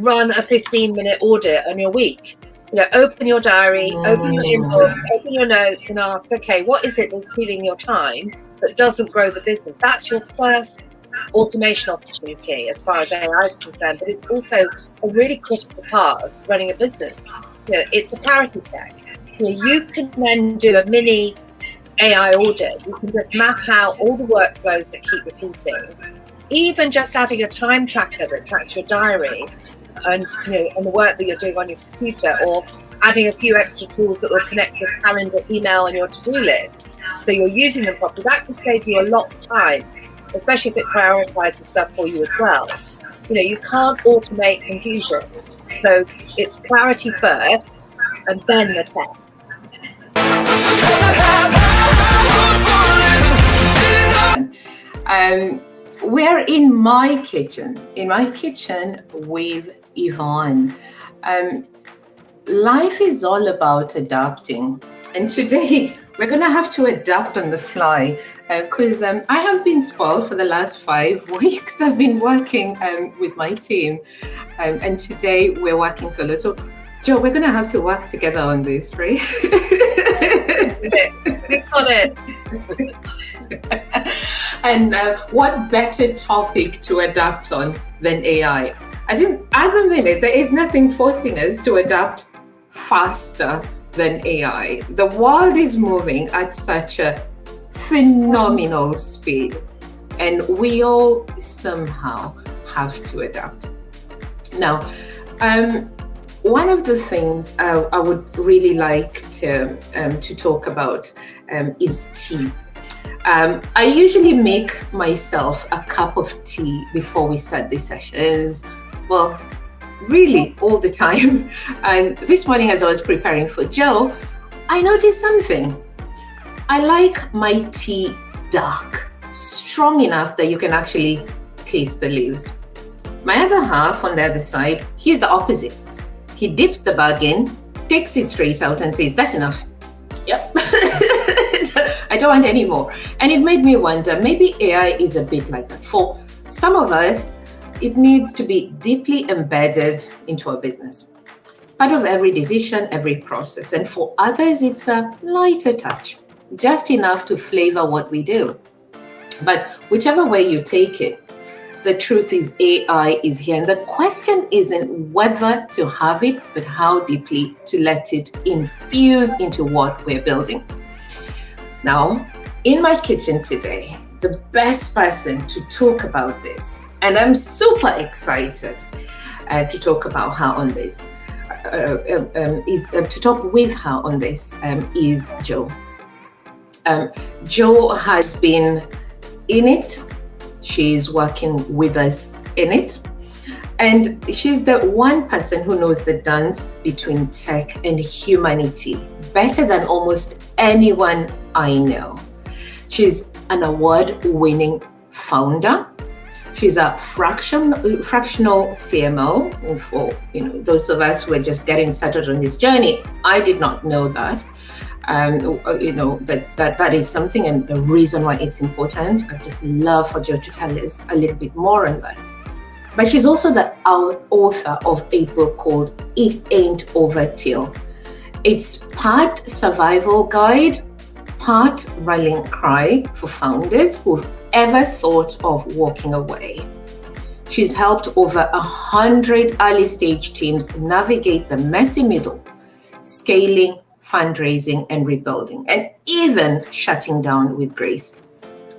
run a 15-minute audit on your week. Open your diary, open your inbox, open your notes and ask, okay, what is it that's stealing your time but doesn't grow the business? That's your first automation opportunity as far as AI is concerned, but it's also a really critical part of running a business. It's a clarity check. You can then do a mini AI audit. You can just map out all the workflows that keep repeating, even just adding a time tracker that tracks your diary and the work that you're doing on your computer, or adding a few extra tools that will connect your calendar, email and your to-do list, so you're using them properly. That can save you a lot of time, especially if it prioritizes stuff for you as well. You can't automate confusion, so it's clarity first and then the tech. We're in my kitchen with Yvonne. Life is all about adapting, and today we're going to have to adapt on the fly because I have been spoiled for the last 5 weeks. I've been working with my team, and today we're working solo. So, Joe, we're going to have to work together on this, right? We got it. And what better topic to adapt on than AI? I think at the minute, there is nothing forcing us to adapt faster than AI. The world is moving at such a phenomenal speed, and we all somehow have to adapt. Now, one of the things I would really like to talk about is tea. I usually make myself a cup of tea before we start the sessions. Well, really all the time. And this morning, as I was preparing for Joe, I noticed something. I like my tea dark, strong enough that you can actually taste the leaves. My other half on the other side, he's the opposite. He dips the bag in, takes it straight out and says, that's enough. Yep. I don't want any more. And it made me wonder, maybe AI is a bit like that. For some of us, it needs to be deeply embedded into our business. Part of every decision, every process. And for others, it's a lighter touch, just enough to flavor what we do. But whichever way you take it, the truth is AI is here. And the question isn't whether to have it, but how deeply to let it infuse into what we're building. Now, in my kitchen today, the best person to talk about this, and I'm super excited to talk about her on this, to talk with her on this is Joe. Joe has been in it. She's working with us in it. And she's the one person who knows the dance between tech and humanity better than almost anyone I know. She's an award-winning founder. She's a fractional CMO. And for those of us who are just getting started on this journey, I did not know that. That is something, and the reason why it's important. I just love for Jo to tell us a little bit more on that. But she's also the author of a book called It Ain't Over Till. It's part survival guide, part rallying cry for founders who've ever thought of walking away. She's helped over 100 early stage teams navigate the messy middle, scaling, fundraising and rebuilding, and even shutting down with grace.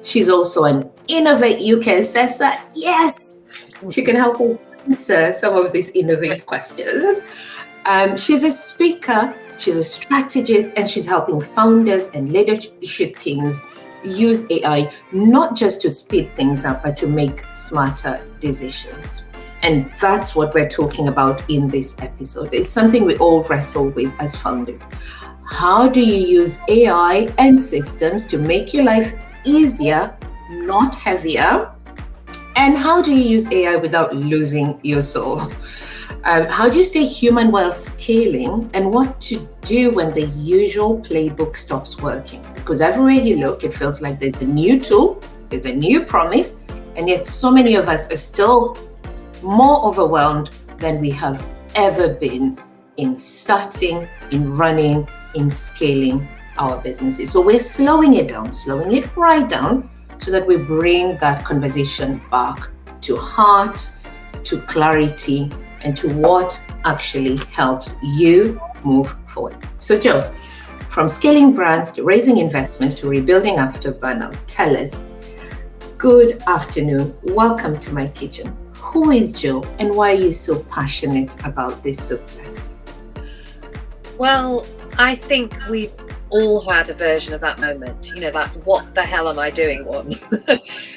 She's also an InnovateUK Assessor. Yes, she can help us answer some of these Innovate questions. She's a speaker, she's a strategist, and she's helping founders and leadership teams use AI not just to speed things up, but to make smarter decisions. And that's what we're talking about in this episode. It's something we all wrestle with as founders. How do you use AI and systems to make your life easier, not heavier? And how do you use AI without losing your soul? How do you stay human while scaling? And what to do when the usual playbook stops working? Because everywhere you look, it feels like there's a new tool, there's a new promise, and yet so many of us are still more overwhelmed than we have ever been in starting, in running, in scaling our businesses. So we're slowing it right down, so that we bring that conversation back to heart, to clarity, and to what actually helps you move forward. So Joe, from scaling brands to raising investment to rebuilding after burnout, tell us, good afternoon, welcome to my kitchen. Who is Joe and why are you so passionate about this subject? Well, I think we've all had a version of that moment, that what the hell am I doing one.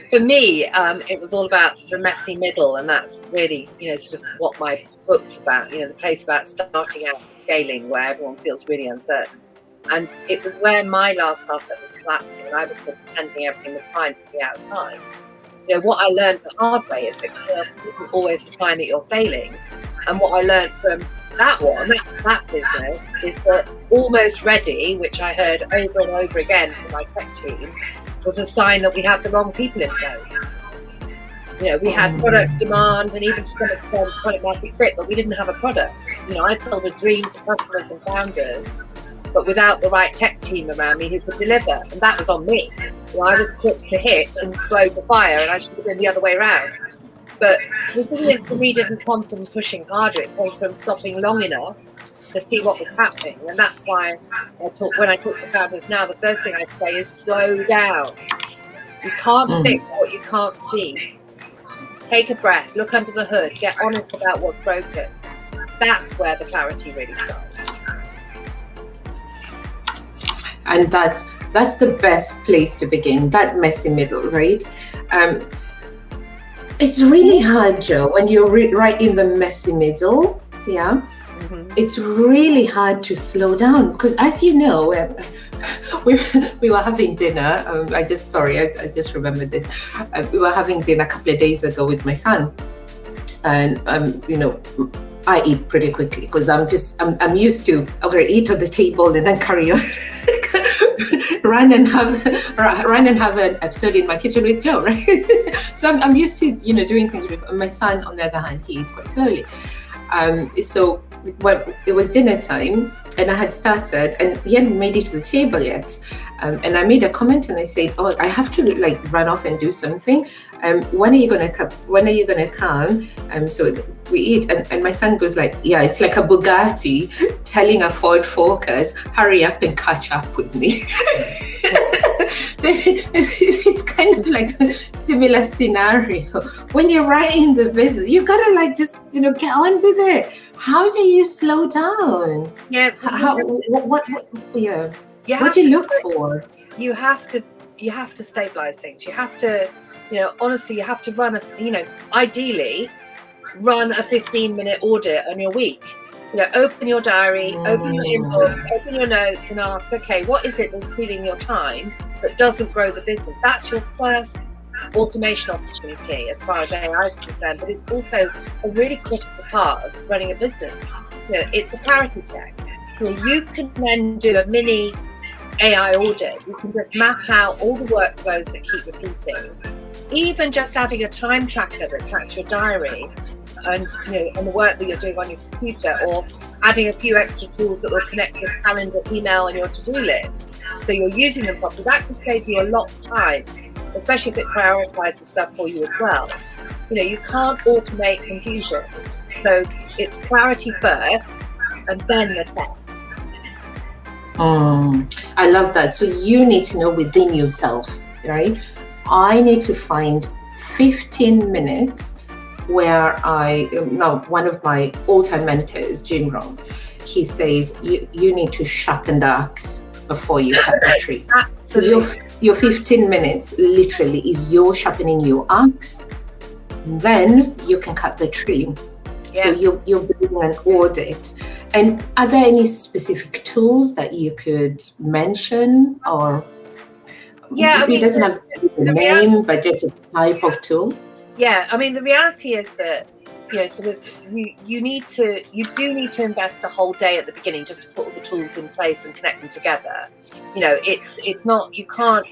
For me, it was all about the messy middle, and that's really, sort of what my book's about, the place about starting out scaling where everyone feels really uncertain. And it was where my last startup was collapsing and I was pretending everything was fine from the outside. What I learned the hard way is that you isn't always the sign that you're failing. And what I learned from that business is that almost ready, which I heard over and over again from my tech team, was a sign that we had the wrong people in place. We had product demand and even to some extent product market fit, but we didn't have a product. I'd sold a dream to customers and founders, but without the right tech team around me who could deliver. And that was on me. I was quick to hit and slow to fire, and I should have been the other way around. But resilience for me didn't come from pushing harder. It came from stopping long enough to see what was happening. And that's why when I talk to founders now, the first thing I say is slow down. You can't fix what you can't see. Take a breath, look under the hood, get honest about what's broken. That's where the clarity really starts. And that's the best place to begin, that messy middle, right? It's really hard, Joe, when you're right in the messy middle, yeah? Mm-hmm. It's really hard to slow down because, as you know, we were having dinner. I just remembered this. We were having dinner a couple of days ago with my son, and I eat pretty quickly because I'm used to eat at the table and then carry on. run and have an episode in my kitchen with Joe, right? So I'm used to doing things with my son. On the other hand, he eats quite slowly. So it was dinner time and I had started and he hadn't made it to the table yet. And I made a comment and I said, "Oh, I have to run off and do something. When are you gonna come? So we eat." And my son goes "Yeah, it's like a Bugatti telling a Ford Focus, hurry up and catch up with me." It's kind of like a similar scenario. When you're right in the business, you gotta just get on with it. How do you slow down? Yeah. What do you look for? You have to stabilize things. You have to, honestly, you have to ideally run a 15-minute audit on your week. Open your diary, open your inbox, open your notes and ask, okay, what is it that's stealing your time that doesn't grow the business? That's your first automation opportunity as far as AI is concerned, but it's also a really critical part of running a business. It's a clarity check. You can then do a mini AI audit. You can just map out all the workflows that keep repeating. Even just adding a time tracker that tracks your diary and and the work that you're doing on your computer, or adding a few extra tools that will connect your calendar, email, and your to-do list, so you're using them properly. That can save you a lot of time, especially if it prioritizes stuff for you as well. You can't automate confusion, so it's clarity first, and then the tech. I love that. So you need to know within yourself, right? I need to find 15 minutes where one of my all-time mentors, Jim Rohn, he says, you need to sharpen the axe before you cut the tree. Absolutely. So your 15 minutes literally is your sharpening your axe, then you can cut the tree. Yeah. So you're doing an audit. And are there any specific tools that you could mention, or it doesn't have a name, but just a type of tool? Yeah, the reality is that you do need to invest a whole day at the beginning just to put all the tools in place and connect them together. It's not, you can't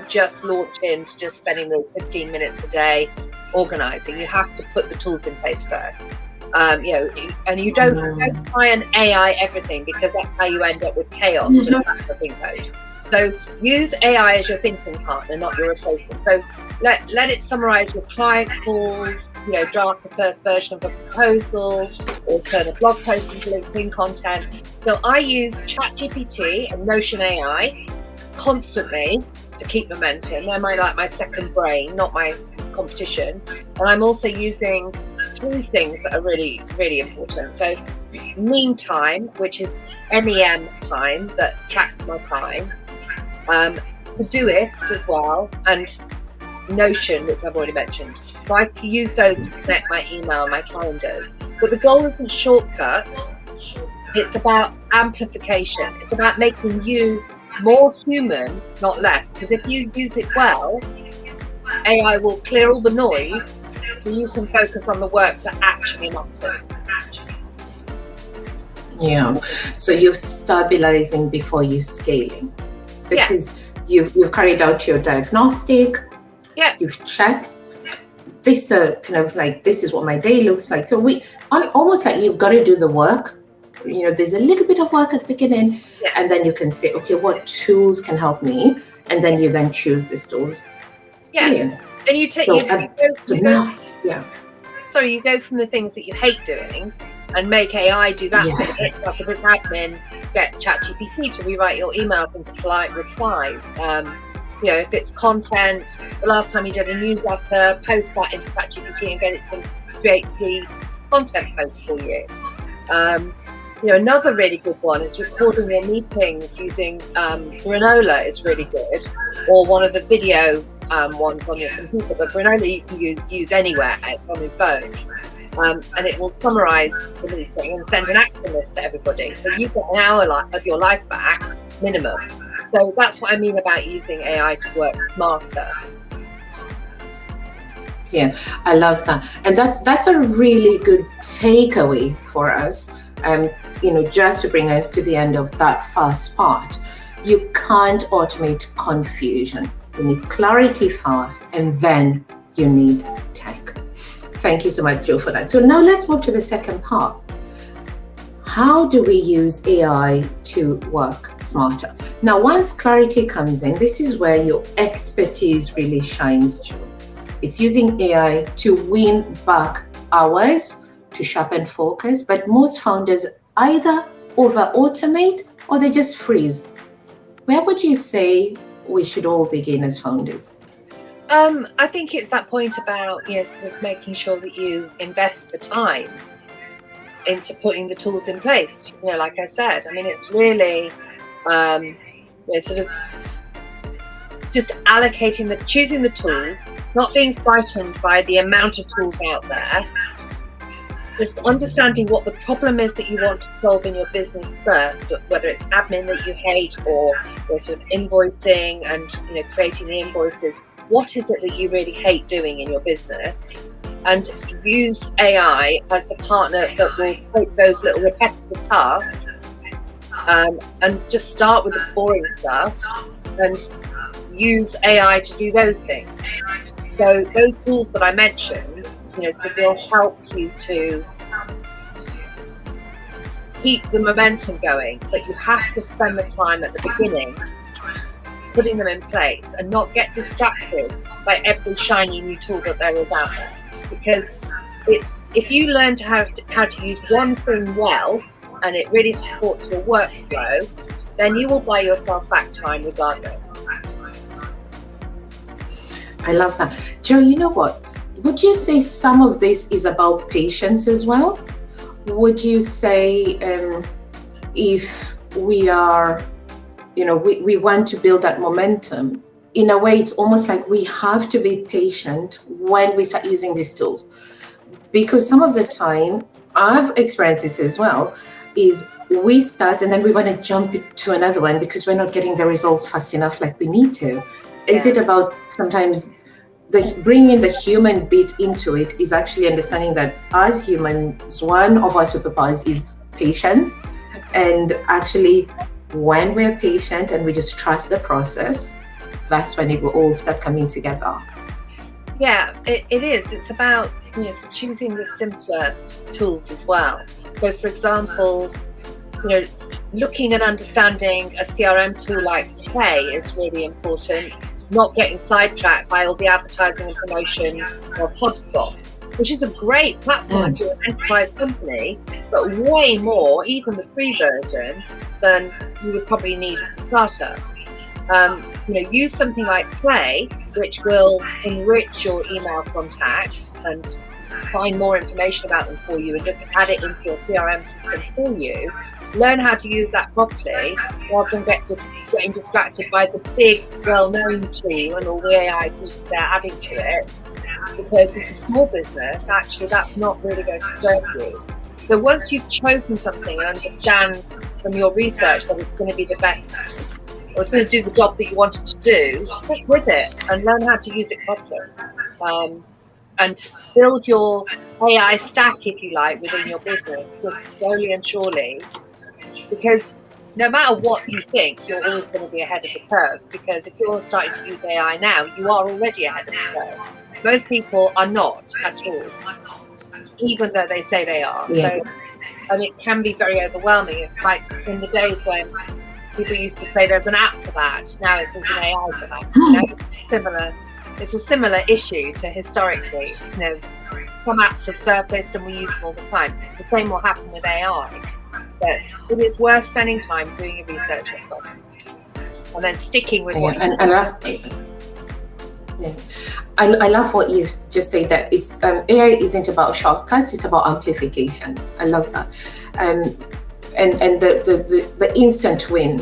just launch into just spending those 15 minutes a day organizing. You have to put the tools in place first. And you don't try and AI everything, because that's how you end up with chaos, just like the thing code. So use AI as your thinking partner, not your replacement. So let it summarize your client calls, draft the first version of a proposal, or turn a blog post into LinkedIn content. So I use ChatGPT and Notion AI constantly to keep momentum. They're my second brain, not my competition. And I'm also using 3 things that are really, really important. So Mean Time, which is MEM time, that tracks my time. Todoist as well, and Notion, which I've already mentioned. So I can use those to connect my email and my calendars. But the goal isn't shortcuts. It's about amplification. It's about making you more human, not less. Because if you use it well, AI will clear all the noise, so you can focus on the work that actually matters. Yeah. So you're stabilizing before you scaling. This is you've carried out your diagnostic. Yeah. You've checked. This kind of like, this is what my day looks like. So almost like you've got to do the work. There's a little bit of work at the beginning, and then you can say, okay, what tools can help me, and then you then choose these tools. Yeah. Brilliant. And you go from the things that you hate doing and make AI do that bit. It's like a bit admin. Get ChatGPT to rewrite your emails into polite replies. If it's content, the last time you did a newsletter, post that into ChatGPT and get it to create the content post for you. Another really good one is recording your meetings using Granola is really good, or one of the video ones on your computer. But Granola you can use anywhere. It's on your phone. And it will summarize the meeting and send an action list to everybody. So you get an hour of your life back, minimum. So that's what I mean about using AI to work smarter. Yeah, I love that. And that's a really good takeaway for us. Just to bring us to the end of that first part. You can't automate confusion. You need clarity first, and then you need tech. Thank you so much, Jo, for that. So now let's move to the second part. How do we use AI to work smarter? Now, once clarity comes in, this is where your expertise really shines, Jo. It's using AI to win back hours, to sharpen focus, but most founders either over-automate or they just freeze. Where would you say we should all begin as founders? I think it's that point about sort of making sure that you invest the time into putting the tools in place. Like I said, it's really sort of just choosing the tools, not being frightened by the amount of tools out there. Just understanding what the problem is that you want to solve in your business first, whether it's admin that you hate, or sort of invoicing and creating the invoices. What is it that you really hate doing in your business? And use AI as the partner that will take those little repetitive tasks and just start with the boring stuff and use AI to do those things. So those tools that I mentioned, so they'll help you to keep the momentum going, but you have to spend the time at the beginning putting them in place and not get distracted by every shiny new tool that there is out there. Because if you learn how to use one thing well and it really supports your workflow, then you will buy yourself back time regardless. I love that. Jo, you know what? Would you say some of this is about patience as well? Would you say if we are, we want to build that momentum, in a way, it's almost like we have to be patient when we start using these tools? Because some of the time, I've experienced this as well, is we start and then we want to jump to another one because we're not getting the results fast enough like we need to. Is it about sometimes bringing the human bit into it is actually understanding that as humans, one of our superpowers is patience. And actually, when we're patient and we just trust the process, that's when it will all start coming together. Yeah, it is. It's about choosing the simpler tools as well. So, for example, looking and understanding a CRM tool like Play is really important. Not getting sidetracked by all the advertising and promotion of HubSpot, which is a great platform if you're an enterprise company, but way more, even the free version, than you would probably need as a startup. Use something like Play, which will enrich your email contact and find more information about them for you and just add it into your CRM system for you. Learn how to use that properly rather than getting distracted by the big, well-known tool and all the AI they're adding to it. Because as a small business, actually, that's not really going to serve you. So once you've chosen something and understand from your research that it's going to be the best, or it's going to do the job that you want it to do, stick with it and learn how to use it properly. And build your AI stack, if you like, within your business, just slowly and surely. Because no matter what you think, you're always going to be ahead of the curve. Because if you're starting to use AI now, you are already ahead of the curve. Most people are not at all, even though they say they are. Yeah. So, and it can be very overwhelming. It's like in the days when people used to say there's an app for that. Now it's an AI for that. It's a similar issue to historically. Some apps have surfaced and we use them all the time. The same will happen with AI. But it is worth spending time doing your research on them and then sticking with what I love what you just said, that it's AI isn't about shortcuts, it's about amplification. I love that. And the instant win.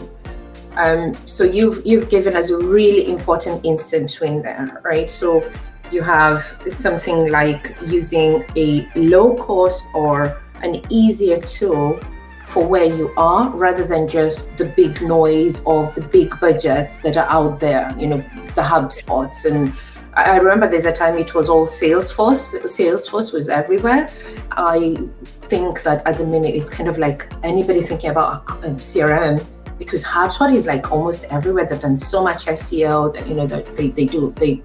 So you've given us a really important instant win there, right? So you have something like using a low cost or an easier tool for where you are, rather than just the big noise of the big budgets that are out there, the HubSpots. And I remember there's a time it was all Salesforce. Salesforce was everywhere. I think that at the minute it's kind of like anybody thinking about CRM, because HubSpot is like almost everywhere. They've done so much SEO that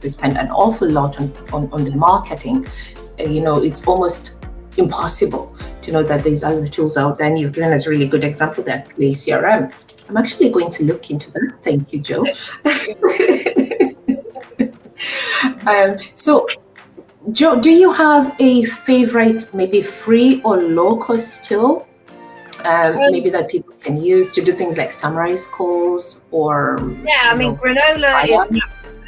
they spend an awful lot on the marketing. It's almost impossible to know that there's other tools out there. And you've given us a really good example there, Play CRM. I'm actually going to look into that. Thank you, Jo. So, Jo, do you have a favorite, maybe free or low-cost tool, maybe that people can use to do things like summarize calls or? Yeah,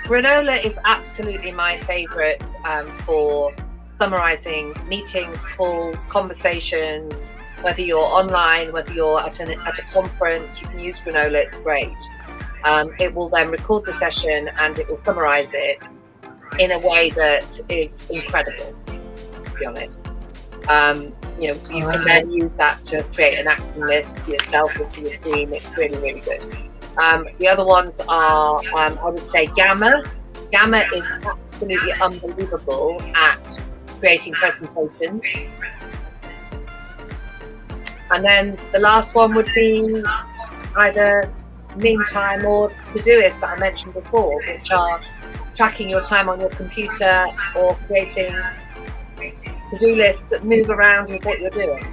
Granola is absolutely my favorite for summarizing meetings, calls, conversations. Whether you're online, whether you're at a conference, you can use Granola. It's great. It will then record the session and it will summarize it in a way that is incredible, to be honest. You can then use that to create an action list for yourself or for your team. It's really, really good. The other ones are, I would say, Gamma. Gamma is absolutely unbelievable at creating presentations. And then the last one would be either Meantime or Todoist that I mentioned before, which are tracking your time on your computer or creating to-do lists that move around with what you're doing.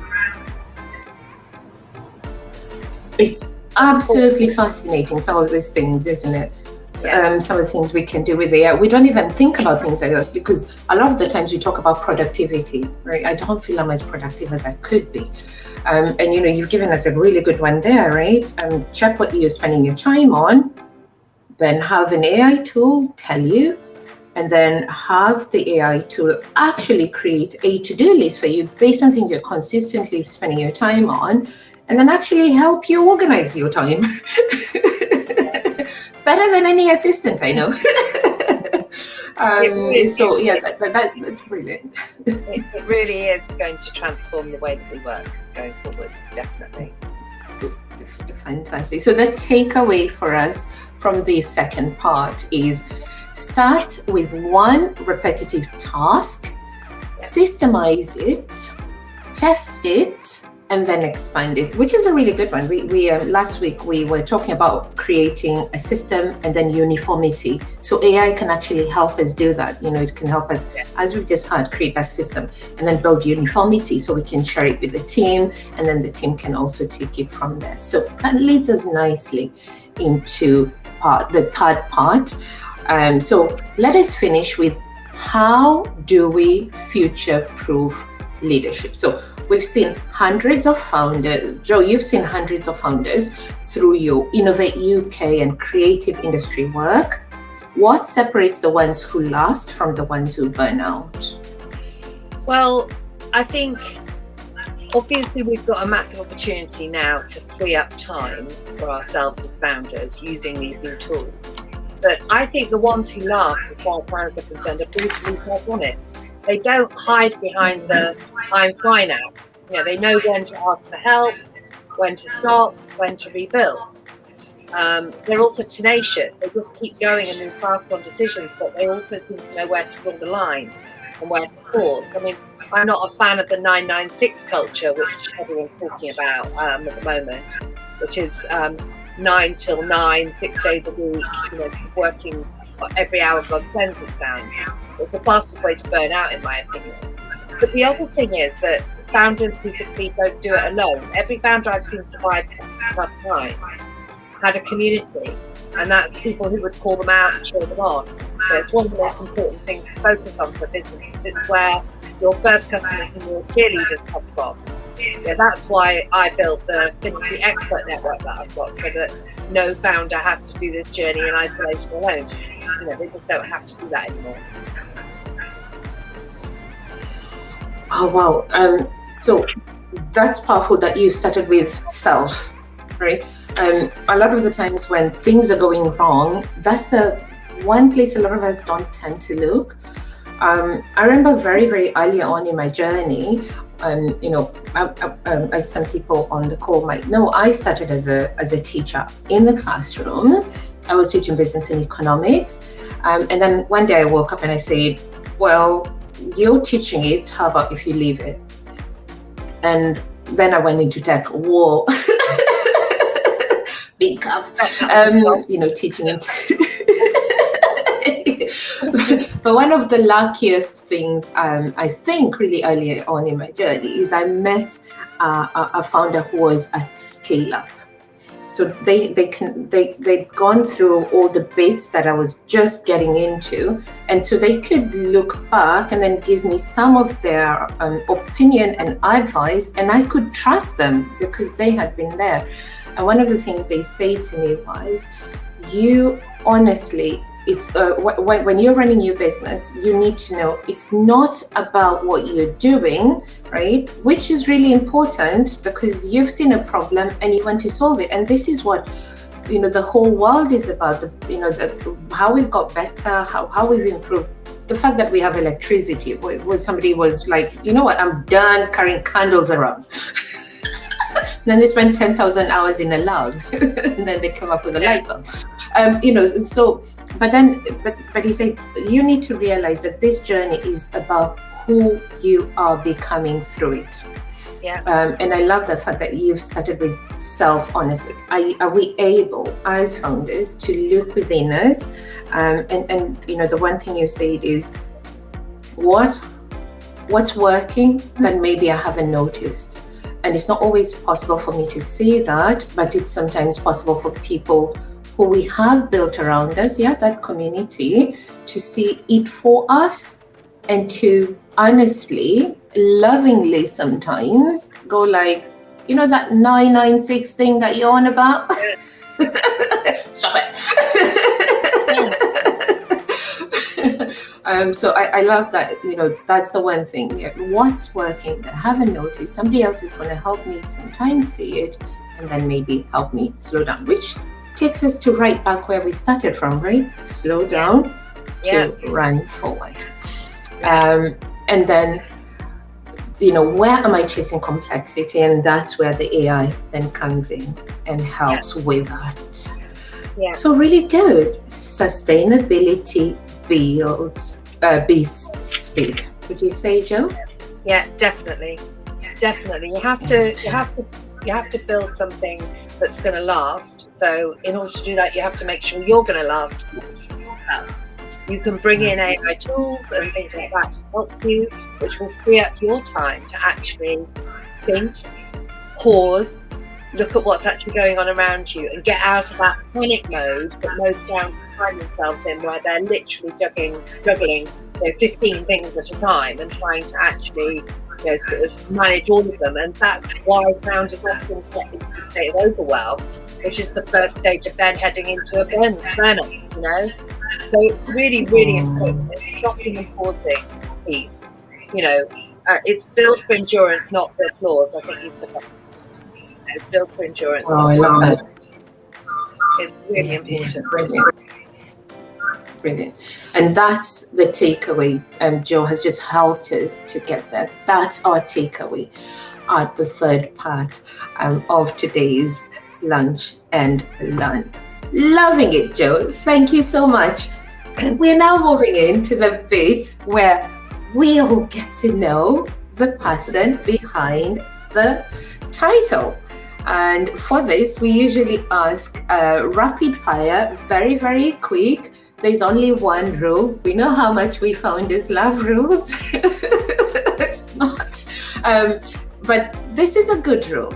It's absolutely fascinating, some of these things, isn't it? Yeah. Some of the things we can do with AI. We don't even think about things like that, because a lot of the times we talk about productivity, right? I don't feel I'm as productive as I could be. And you've given us a really good one there, right? Check what you're spending your time on, then have an AI tool tell you, and then have the AI tool actually create a to-do list for you based on things you're consistently spending your time on, and then actually help you organize your time. Better than any assistant I know. So yeah, that's brilliant. It really is going to transform the way that we work going forwards, definitely. Fantastic. So the takeaway for us from the second part is start with one repetitive task, systemize it, test it, and then expand it, which is a really good one. We last week we were talking about creating a system and then uniformity. So AI can actually help us do that. It can help us, as we've just heard, create that system and then build uniformity so we can share it with the team, and then the team can also take it from there. So that leads us nicely into the third part. So let us finish with, how do we future-proof leadership? So we've seen hundreds of founders. Joe, you've seen hundreds of founders through your InnovateUK and creative industry work. What separates the ones who last from the ones who burn out? Well, I think obviously we've got a massive opportunity now to free up time for ourselves as founders using these new tools. But I think the ones who last, as far as founders are concerned, are brutally honest. They don't hide behind the "I'm fine" out. They know when to ask for help, when to stop, when to rebuild. They're also tenacious. They just keep going and move fast on decisions, but they also seem to know where to draw the line and where to pause. I mean, I'm not a fan of the 996 culture, which everyone's talking about at the moment, which is 9 till 9, 6 days a week, working every hour God sends, it sounds. It's the fastest way to burn out, in my opinion. But the other thing is that founders who succeed don't do it alone. Every founder I've seen survive plus time had a community, and that's people who would call them out and cheer them on. So it's one of the most important things to focus on for businesses. It's where your first customers and your cheerleaders come from. That's why I built the expert network that I've got, so that no founder has to do this journey in isolation alone. They just don't have to do that anymore. Oh wow! So that's powerful that you started with self, right? A lot of the times when things are going wrong, that's the one place a lot of us don't tend to look. I remember very, very early on in my journey. As some people on the call might know, I started as a teacher in the classroom. I was teaching business and economics, and then one day I woke up and I said, "Well, you're teaching it. How about if you leave it?" And then I went into tech. Whoa, big cup. Teaching it. But one of the luckiest things, I think, really early on in my journey is I met a founder who was at scale up. So they'd gone through all the bits that I was just getting into, and so they could look back and then give me some of their opinion and advice, and I could trust them because they had been there. And one of the things they say to me was, "You honestly." It's when you're running your business, you need to know it's not about what you're doing, right? Which is really important because you've seen a problem and you want to solve it. And this is what the whole world is about. How we've got better, how we've improved. The fact that we have electricity. When somebody was like, "You know what? I'm done carrying candles around." Then they spend 10,000 hours in a lab, and then they come up with a light bulb. So. But he said, you need to realize that this journey is about who you are becoming through it. Yeah. And I love the fact that you've started with self-honesty. Are we able as founders to look within us? And the one thing you said is, what's working that maybe I haven't noticed? And it's not always possible for me to see that, but it's sometimes possible for people who we have built around us, that community, to see it for us and to honestly, lovingly sometimes go like, that 996 thing that you're on about? Stop it. So I love that, that's the one thing. What's working that I haven't noticed? Somebody else is going to help me sometimes see it and then maybe help me slow down, which takes us to right back where we started from, right? Slow down to run forward. And then, where am I chasing complexity? And that's where the AI then comes in and helps with that. Yeah. So really good. Sustainability beats speed. Would you say, Joe? Yeah, definitely. Definitely, you have to build something that's going to last. So in order to do that, you have to make sure you're going to last. You can bring in AI tools and things like that to help you, which will free up your time to actually think, pause, look at what's actually going on around you, and get out of that panic mode that most founders find themselves in, where they're literally juggling 15 things at a time and trying to actually sort of manage all of them. And that's why founders often get into a state of overwhelm, which is the first stage of then heading into a burnout, So it's really, really important. It's stopping and pausing piece. It's built for endurance, not for applause. I think you said that. It's built for endurance. Oh, I love that. It's really important. Brilliant. And that's the takeaway. Jo has just helped us to get that. That's our takeaway at the third part of today's Lunch and Learn. Loving it, Jo. Thank you so much. We're now moving into the bit where we'll get to know the person behind the title. And for this, we usually ask rapid fire, very, very quick. There's only one rule. We know how much we founders love rules. But this is a good rule.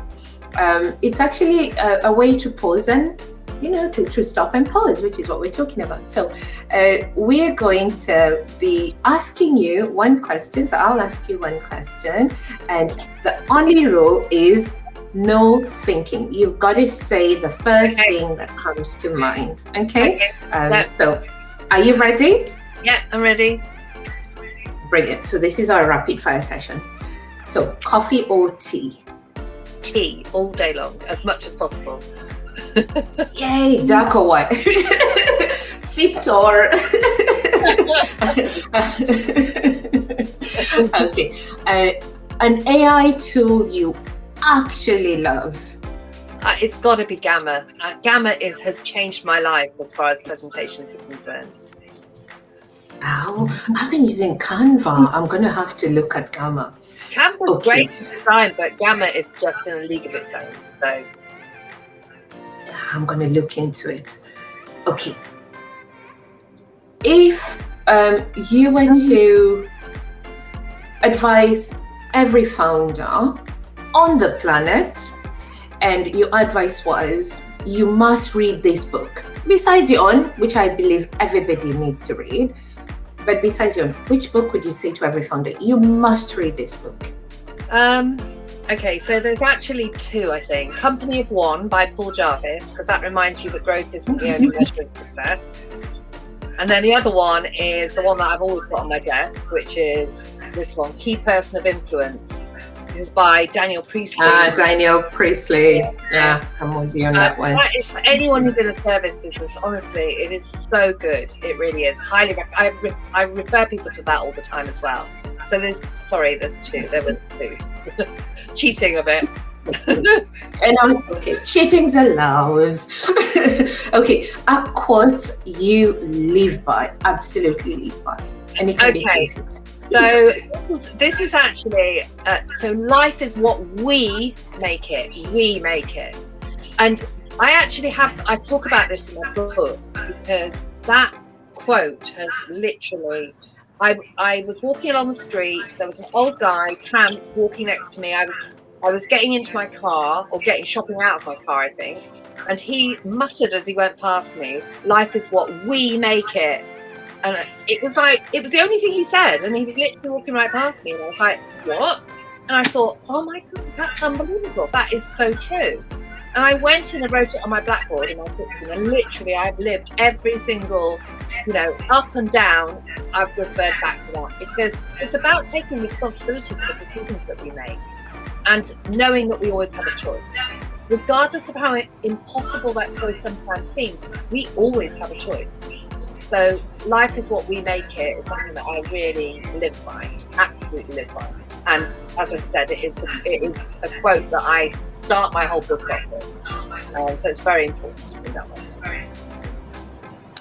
It's actually a way to pause and, to stop and pause, which is what we're talking about. So we're going to be asking you one question. So I'll ask you one question. And the only rule is no thinking. You've got to say the first thing that comes to mind. Okay? So are you ready? Yeah, I'm ready. Brilliant. So this is our rapid fire session. So coffee or tea? Tea all day long, as much as possible. Yay, dark or white? Sipped or? Okay. An AI tool you actually love? It's got to be Gamma. Gamma has changed my life as far as presentations are concerned. Oh, I've been using Canva. I'm going to have to look at Gamma. Canva's great to design, but Gamma is just in a league of its own. So I'm going to look into it. Okay. If you were to advise every founder on the planet, and your advice was, you must read this book, besides your own, which I believe everybody needs to read, but besides your own, which book would you say to every founder, you must read this book? Okay, so there's actually two, I think. Company of One by Paul Jarvis, because that reminds you that growth isn't the only measure of success. And then the other one is the one that I've always got on my desk, which is this one, Key Person of Influence. It was by Daniel Priestley. Daniel Priestley. Yeah, I'm with you on that one. That is for anyone who's in a service business. Honestly, it is so good. It really is. Highly recommend. I refer people to that all the time as well. So there's two. There were two. Cheating a bit. And I was okay. Cheating's allowed. Okay, a quote you live by, absolutely live by, and it can be So this is actually, so life is what we make it. We make it. And I talk about this in my book, because that quote has literally, I was walking along the street, there was an old guy, tramp, walking next to me. I was getting into my car, or shopping out of my car, I think. And he muttered as he went past me, life is what we make it. And it was the only thing he said, and he was literally walking right past me, and I was like, what? And I thought, oh my God, that's unbelievable. That is so true. And I went and I wrote it on my blackboard in my kitchen, and literally I've lived every single, up and down, I've referred back to that, because it's about taking responsibility for the decisions that we make and knowing that we always have a choice. Regardless of how impossible that choice sometimes seems, we always have a choice. So life is what we make it is something that I really live by, absolutely live by. And as I've said, it is a quote that I start my whole book off with. So it's very important in that way.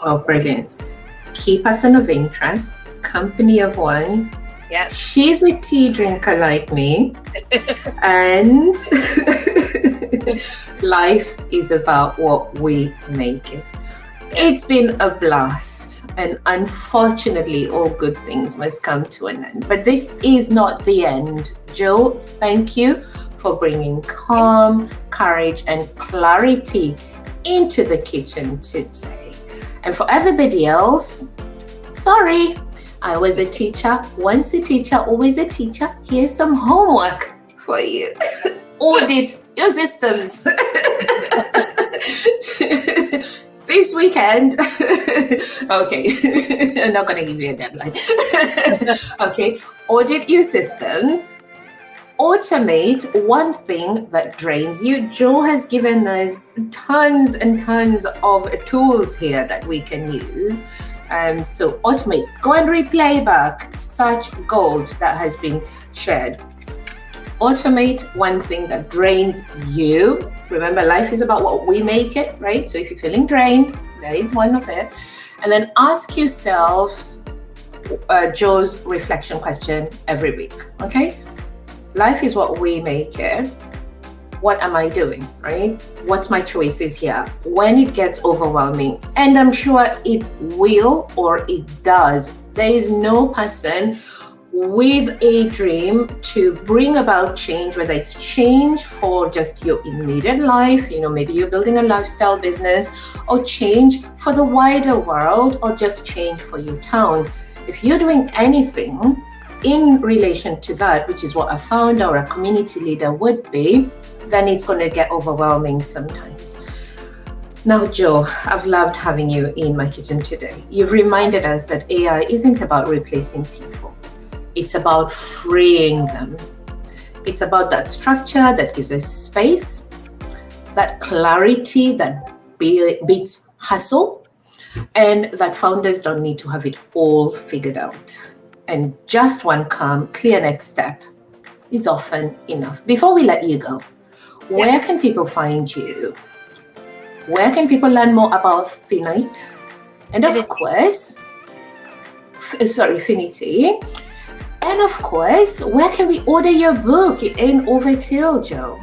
Oh, brilliant. Key person of interest, company of one, Yeah. She's a tea drinker like me. And life is about what we make it. It's been a blast, and unfortunately, all good things must come to an end. But this is not the end. Jo, thank you for bringing calm, courage, and clarity into the kitchen today. And for everybody else, sorry, I was a teacher, once a teacher, always a teacher. Here's some homework for you. Audit your systems. This weekend. Okay, I'm not going to give you a deadline. Okay, audit your systems. Automate one thing that drains you. Jo has given us tons and tons of tools here that we can use. So automate. Go and replay back such gold that has been shared. Automate one thing that drains you. Remember, life is about what we make it, right? So if you're feeling drained, there is one of it. And then ask yourselves Jo's reflection question every week, okay? Life is what we make it. What am I doing, right? What's my choices here? When it gets overwhelming, and I'm sure it will or it does, there is no person with a dream to bring about change, whether it's change for just your immediate life, maybe you're building a lifestyle business, or change for the wider world, or just change for your town. If you're doing anything in relation to that, which is what a founder or a community leader would be, then it's going to get overwhelming sometimes. Now, Jo, I've loved having you in my kitchen today. You've reminded us that AI isn't about replacing people. It's about freeing them. It's about that structure that gives us space, that clarity that beats hustle, and that founders don't need to have it all figured out. And just one calm, clear next step is often enough. Before we let you go, where can people find you? Where can people learn more about Finite? And of course, Finity. And of course, where can we order your book? It ain't over till, Jo.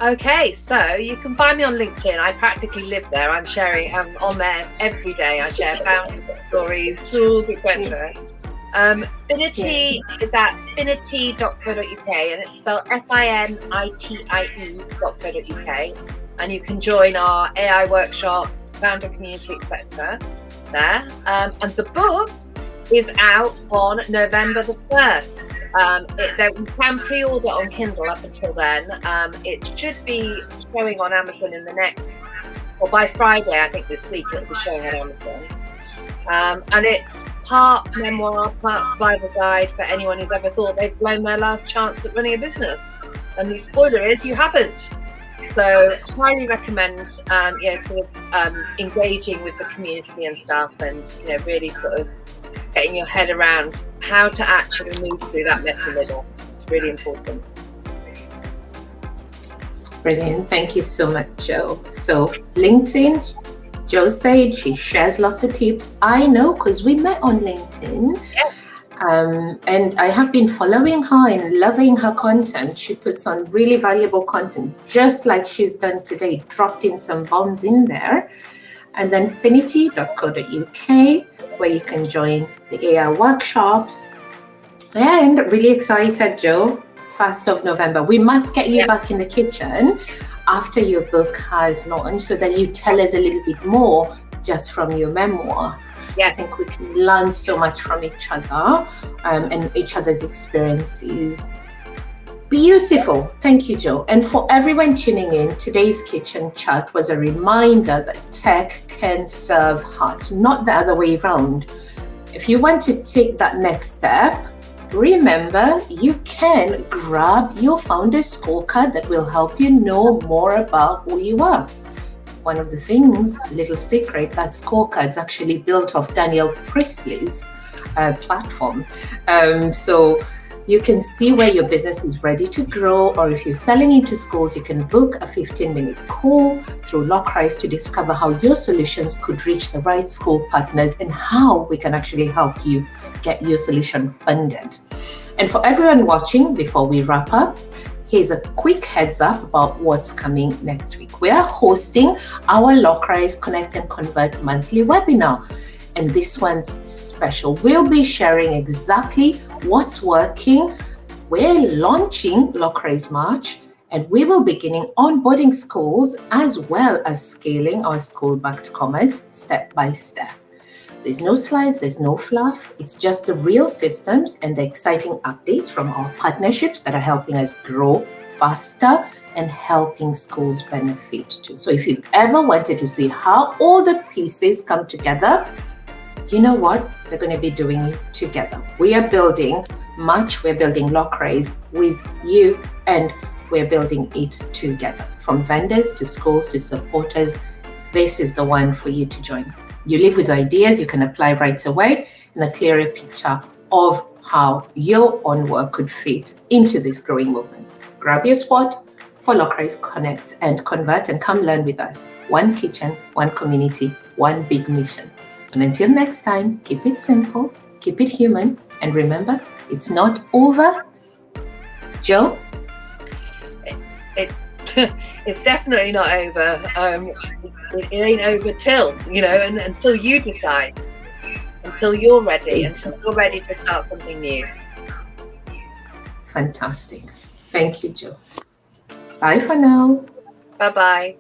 Okay, so you can find me on LinkedIn. I practically live there. I'm on there every day. I share founding stories, tools, etc. Finity is at finity.co.uk, and it's spelled FINITIE.co.uk. And you can join our AI workshops, founder community, etc. there. And the book is out on November the 1st. You can pre-order on Kindle up until then. It should be showing on Amazon in the next, or by Friday, I think this week it'll be showing on Amazon. And it's part memoir, part survival guide for anyone who's ever thought they've blown their last chance at running a business. And the spoiler is you haven't. So highly recommend engaging with the community and stuff, and really sort of getting your head around how to actually move through that messy middle. It's really important. Brilliant. Thank you so much, Jo. So LinkedIn, Jo said she shares lots of tips. I know because we met on LinkedIn. Yeah. And I have been following her and loving her content. She puts on really valuable content, just like she's done today, dropped in some bombs in there. And then finity.co.uk, where you can join the AI workshops. And really excited, Jo, 1st of November. We must get you back in the kitchen after your book has launched, so that you tell us a little bit more just from your memoir. I think we can learn so much from each other and each other's experiences. Beautiful. Thank you, Jo. And for everyone tuning in, today's kitchen chat was a reminder that tech can serve heart, not the other way around. If you want to take that next step, remember you can grab your founder's scorecard that will help you know more about who you are. One of the things, a little secret, that scorecard's actually built off Daniel Priestley's platform. So you can see where your business is ready to grow, or if you're selling into schools, you can book a 15-minute call through Lockrise to discover how your solutions could reach the right school partners and how we can actually help you get your solution funded. And for everyone watching, before we wrap up, here's a quick heads up about what's coming next week. We are hosting our Locrise Connect and Convert monthly webinar. And this one's special. We'll be sharing exactly what's working. We're launching Locrise March, and we will be beginning onboarding schools as well as scaling our school back to commerce step by step. There's no slides, there's no fluff. It's just the real systems and the exciting updates from our partnerships that are helping us grow faster and helping schools benefit too. So if you've ever wanted to see how all the pieces come together, you know what? We're going to be doing it together. We are building March, we're building Locrise with you, and we're building it together. From vendors to schools to supporters, this is the one for you to join. You live with ideas you can apply right away and a clearer picture of how your own work could fit into this growing movement. Grab your spot for Locrise Connect and Convert and come learn with us. One kitchen, one community, one big mission. And until next time, keep it simple, keep it human, and remember, it's not over. Joe? It's definitely not over. It ain't over till, and until you decide, until you're ready, until you're ready to start something new. Fantastic. Thank you, Joe. Bye for now. Bye-bye.